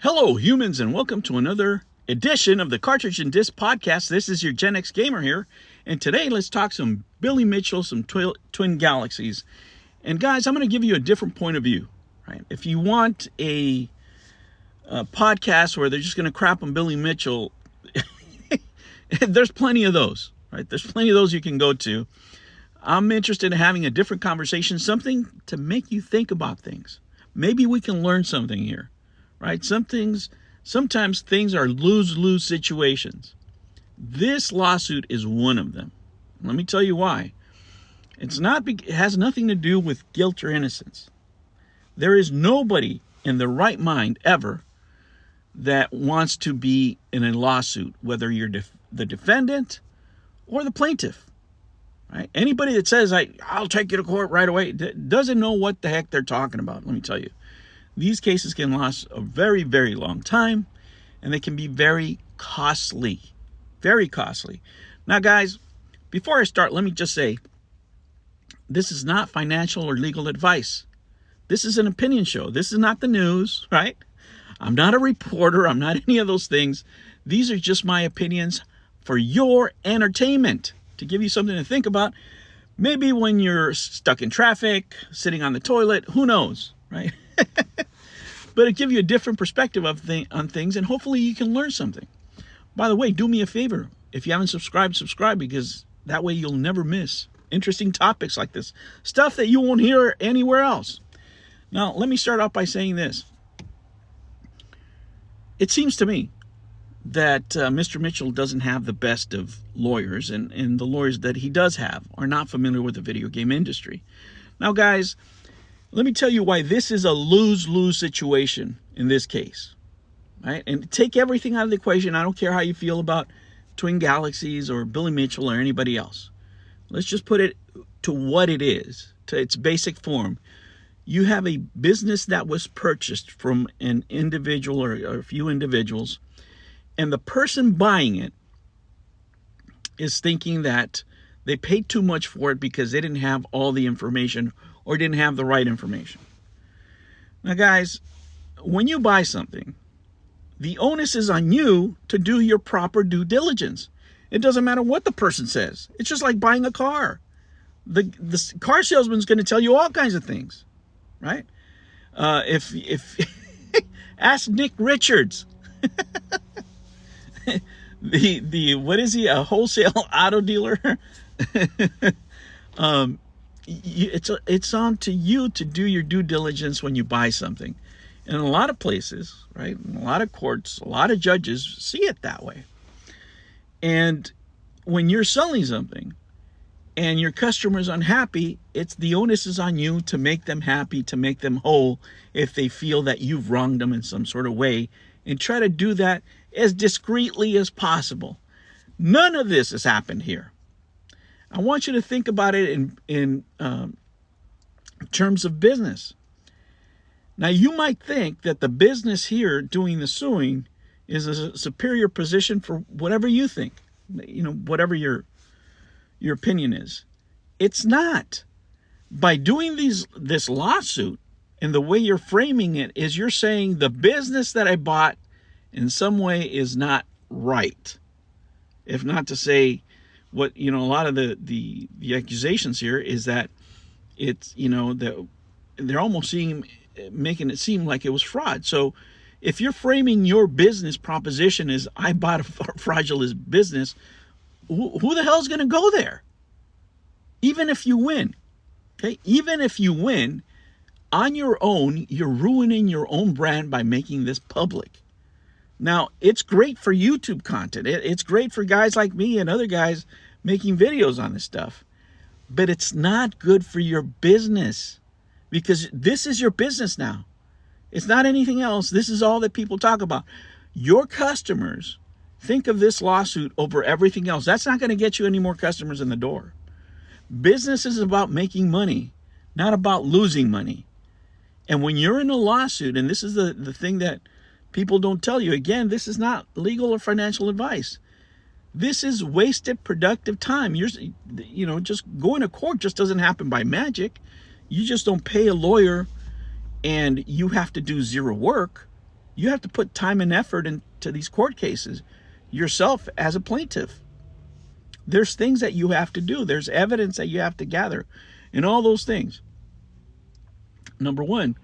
Hello, humans, and welcome to another edition of the Cartridge and Disc Podcast. This is your Gen X Gamer here, and today let's talk some Billy Mitchell, some Twin Galaxies. And guys, I'm going to give you a different point of view. Right? If you want a podcast where they're just going to crap on Billy Mitchell, there's plenty of those. Right? There's plenty of those you can go to. I'm interested in having a different conversation, something to make you think about things. Maybe we can learn something here. Right? Sometimes things are lose-lose situations. This lawsuit is one of them. Let me tell you why. It has nothing to do with guilt or innocence. There is nobody in the right mind ever that wants to be in a lawsuit, whether you're the defendant or the plaintiff. Right? Anybody that says, I'll take you to court right away, doesn't know what the heck they're talking about, let me tell you. These cases can last a very, very long time, and they can be very costly. Very costly. Now, guys, before I start, let me just say, this is not financial or legal advice. This is an opinion show. This is not the news, right? I'm not a reporter. I'm not any of those things. These are just my opinions for your entertainment, to give you something to think about. Maybe when you're stuck in traffic, sitting on the toilet, who knows, right? But it'll give you a different perspective on things, and hopefully you can learn something. By the way, do me a favor. If you haven't subscribed, subscribe, because that way you'll never miss interesting topics like this. Stuff that you won't hear anywhere else. Now, let me start off by saying this. It seems to me that Mr. Mitchell doesn't have the best of lawyers, and the lawyers that he does have are not familiar with the video game industry. Now, guys, let me tell you why this is a lose-lose situation in this case. Right? And take everything out of the equation. I don't care how you feel about Twin Galaxies or Billy Mitchell or anybody else. Let's just put it to what it is, to its basic form. You have a business that was purchased from an individual or a few individuals, and the person buying it is thinking that they paid too much for it because they didn't have all the information or didn't have the right information. Now, guys, when you buy something, the onus is on you to do your proper due diligence. It doesn't matter what the person says. It's just like buying a car. The car salesman's going to tell you all kinds of things, right? If ask Nick Richards, what is he? A wholesale auto dealer? It's on to you to do your due diligence when you buy something. And in a lot of places, right, in a lot of courts, a lot of judges see it that way. And when you're selling something and your customer's unhappy, the onus is on you to make them happy, to make them whole if they feel that you've wronged them in some sort of way, and try to do that as discreetly as possible. None of this has happened here. I want you to think about it in terms of business. Now, you might think that the business here doing the suing is a superior position for whatever you think, whatever your opinion is. It's not. By doing this lawsuit, and the way you're framing it is you're saying the business that I bought in some way is not right. If not to say, what a lot of the accusations here is that it's they're almost making it seem like it was fraud. So if you're framing your business proposition as I bought a fraudulent business, who the hell is going to go there? Even if you win, okay? Even if you win on your own, you're ruining your own brand by making this public. Now, it's great for YouTube content. It's great for guys like me and other guys making videos on this stuff. But it's not good for your business, because this is your business now. It's not anything else. This is all that people talk about. Your customers think of this lawsuit over everything else. That's not going to get you any more customers in the door. Business is about making money, not about losing money. And when you're in a lawsuit, and this is the thing that people don't tell you, again, this is not legal or financial advice. This is wasted productive time. Just going to court just doesn't happen by magic. You just don't pay a lawyer and you have to do zero work. You have to put time and effort into these court cases yourself as a plaintiff. There's things that you have to do. There's evidence that you have to gather and all those things. Number one.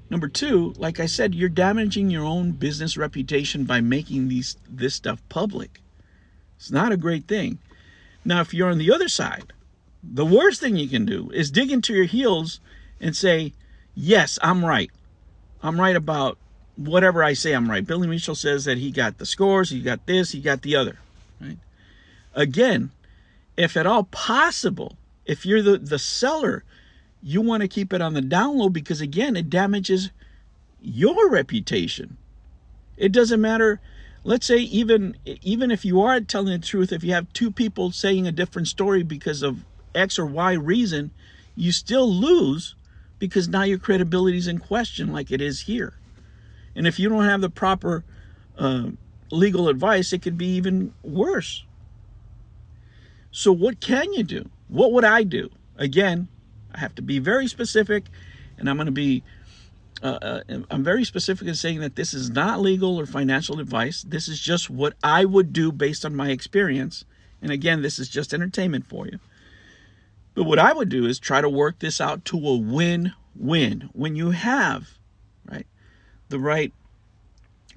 Number two, like I said, you're damaging your own business reputation by making this stuff public. It's not a great thing. Now, if you're on the other side, the worst thing you can do is dig into your heels and say, yes, I'm right. I'm right about whatever I say I'm right. Billy Mitchell says that he got the scores, he got this, he got the other. Right? Again, if at all possible, if you're the seller, you want to keep it on the down low because, again, it damages your reputation. It doesn't matter. Let's say even if you are telling the truth, if you have two people saying a different story because of X or Y reason, you still lose because now your credibility is in question like it is here. And if you don't have the proper legal advice, it could be even worse. So what can you do? What would I do? Again, I have to be very specific, and I'm going to be, I'm very specific in saying that this is not legal or financial advice. This is just what I would do based on my experience. And again, this is just entertainment for you. But what I would do is try to work this out to a win-win. When you have, right, the right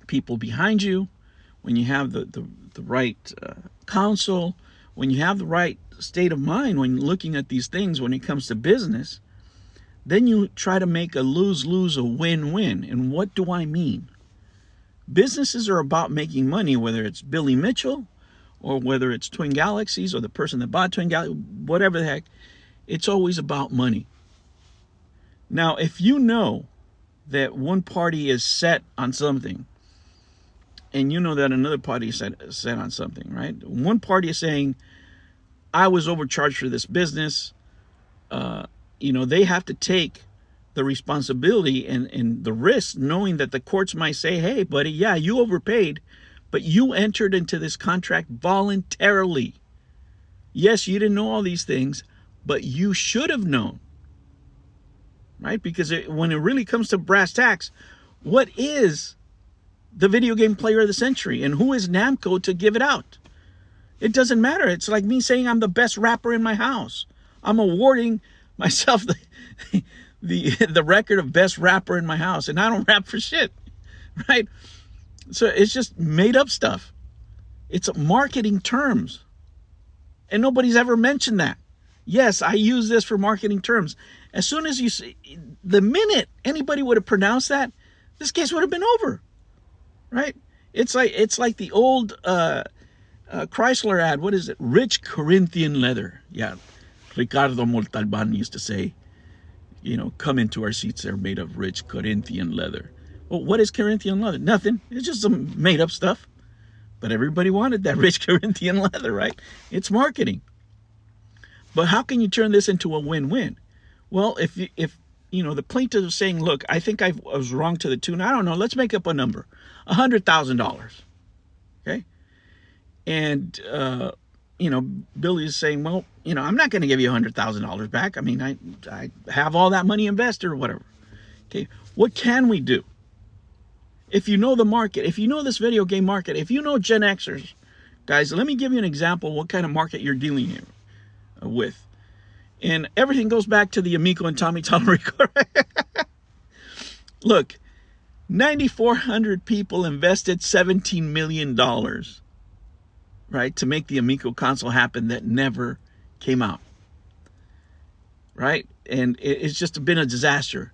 people behind you, when you have the right counsel, when you have the right state of mind when looking at these things when it comes to business, then you try to make a lose-lose, a win-win. And what do I mean? Businesses are about making money, whether it's Billy Mitchell or whether it's Twin Galaxies or the person that bought Twin Galaxies, whatever the heck, it's always about money. Now, if you know that one party is set on something and you know that another party is set on something, right? One party is saying, I was overcharged for this business. They have to take the responsibility and the risk, knowing that the courts might say, hey, buddy, yeah, you overpaid, but you entered into this contract voluntarily. Yes, you didn't know all these things, but you should have known, right? Because when it really comes to brass tacks, what is the video game player of the century and who is Namco to give it out? It doesn't matter. It's like me saying I'm the best rapper in my house. I'm awarding myself the record of best rapper in my house, and I don't rap for shit, right? So it's just made up stuff. It's marketing terms, and nobody's ever mentioned that. Yes, I use this for marketing terms. As soon as you see, the minute anybody would have pronounced that, this case would have been over, right? It's like the old Chrysler ad. What is it? Rich Corinthian leather. Yeah, Ricardo Montalban used to say, come into our seats. They're made of rich Corinthian leather. Well, what is Corinthian leather? Nothing. It's just some made up stuff. But everybody wanted that rich Corinthian leather, right? It's marketing. But how can you turn this into a win-win? Well, if the plaintiff is saying, look, I think I was wrong to the tune, I don't know, let's make up a number, $100,000. Okay? And, Billy is saying, well, I'm not going to give you $100,000 back. I mean, I have all that money invested or whatever. Okay, what can we do? If you know the market, if you know this video game market, if you know Gen Xers, guys, let me give you an example of what kind of market you're dealing here with. And everything goes back to the Amico and Tommy Tallarico. Look, 9,400 people invested $17 million, right, to make the Amico console happen that never came out, right? And it's just been a disaster.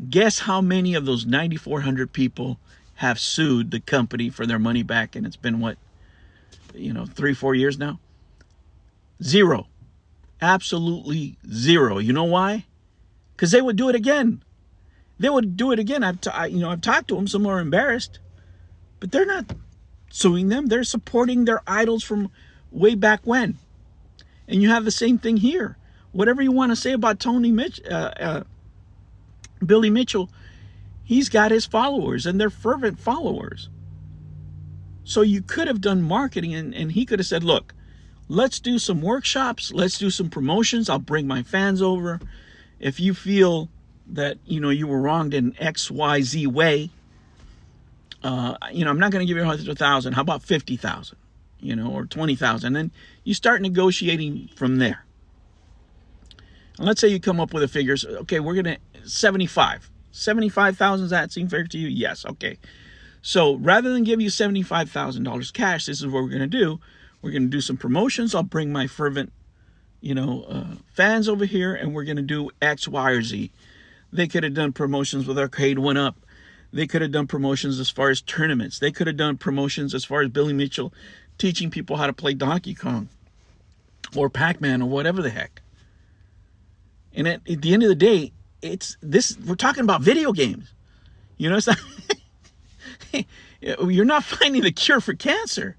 Guess how many of those 9,400 people have sued the company for their money back? And it's been, 3-4 years now? Zero. Absolutely zero. You know why? Because they would do it again. They would do it again. I've talked to them. Some are embarrassed, but they're not suing them. They're supporting their idols from way back when. And you have the same thing here. Whatever you want to say about Billy Mitchell, he's got his followers, and they're fervent followers. So you could have done marketing, and he could have said, look, let's do some workshops. Let's do some promotions. I'll bring my fans over. If you feel that, you were wronged in XYZ way, You know, I'm not going to give you 100,000. How about 50,000? You know, or 20,000. And you start negotiating from there. And let's say you come up with a figure. So, okay, we're going to 75. 75,000, does that seem fair to you? Yes. Okay. So rather than give you $75,000 cash, this is what we're going to do. We're going to do some promotions. I'll bring my fervent, you know, fans over here, and we're going to do X, Y, or Z. They could have done promotions with Arcade 1-Up. They could have done promotions as far as tournaments. They could have done promotions as far as Billy Mitchell teaching people how to play Donkey Kong or Pac-Man or whatever the heck. And at the end of the day, we're talking about video games. You know, it's not, you're not finding the cure for cancer.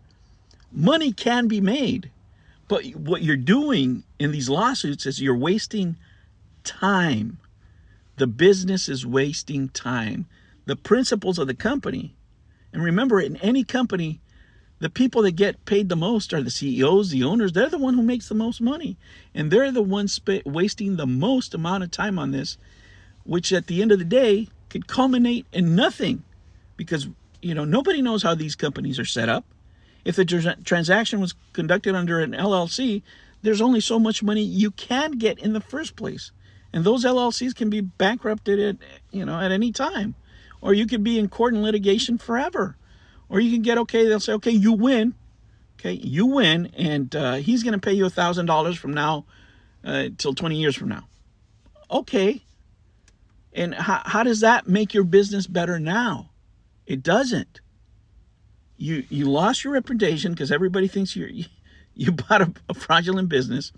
Money can be made. But what you're doing in these lawsuits is you're wasting time. The business is wasting time. The principles of the company, and remember, in any company, the people that get paid the most are the CEOs, the owners. They're the one who makes the most money. And they're the ones wasting the most amount of time on this, which at the end of the day could culminate in nothing. Because, you know, nobody knows how these companies are set up. If the transaction was conducted under an LLC, there's only so much money you can get in the first place. And those LLCs can be bankrupted at any time. Or you could be in court and litigation forever. Or you can get, okay, they'll say, okay, you win. Okay, you win, and he's going to pay you $1,000 from now till 20 years from now. Okay. And how does that make your business better now? It doesn't. You lost your reputation because everybody thinks you bought a fraudulent business.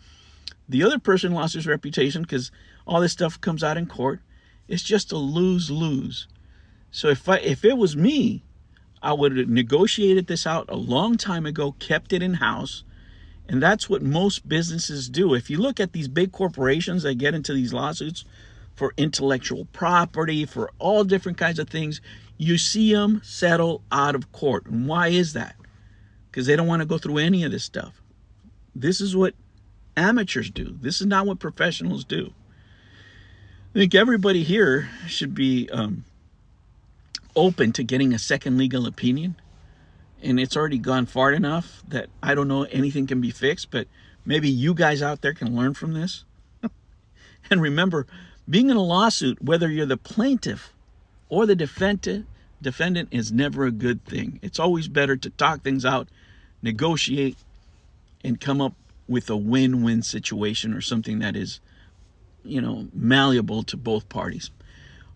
The other person lost his reputation because all this stuff comes out in court. It's just a lose-lose. So if it was me, I would have negotiated this out a long time ago, kept it in-house, and that's what most businesses do. If you look at these big corporations that get into these lawsuits for intellectual property, for all different kinds of things, you see them settle out of court. And why is that? Because they don't want to go through any of this stuff. This is what amateurs do. This is not what professionals do. I think everybody here should be open to getting a second legal opinion, and it's already gone far enough that I don't know anything can be fixed, but maybe you guys out there can learn from this. And remember, being in a lawsuit, whether you're the plaintiff or the defendant is never a good thing. It's always better to talk things out, negotiate, and come up with a win-win situation, or something that is, malleable to both parties.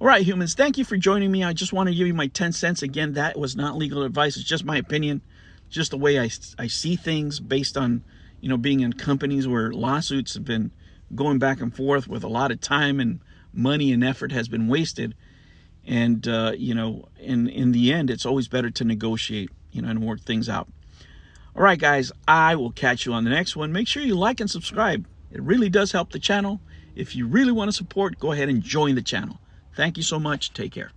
All right, humans, thank you for joining me. I just want to give you my 10 cents. Again, that was not legal advice. It's just my opinion, just the way I see things based on, being in companies where lawsuits have been going back and forth with a lot of time and money and effort has been wasted. And, in the end, it's always better to negotiate, and work things out. All right, guys, I will catch you on the next one. Make sure you like and subscribe. It really does help the channel. If you really want to support, go ahead and join the channel. Thank you so much. Take care.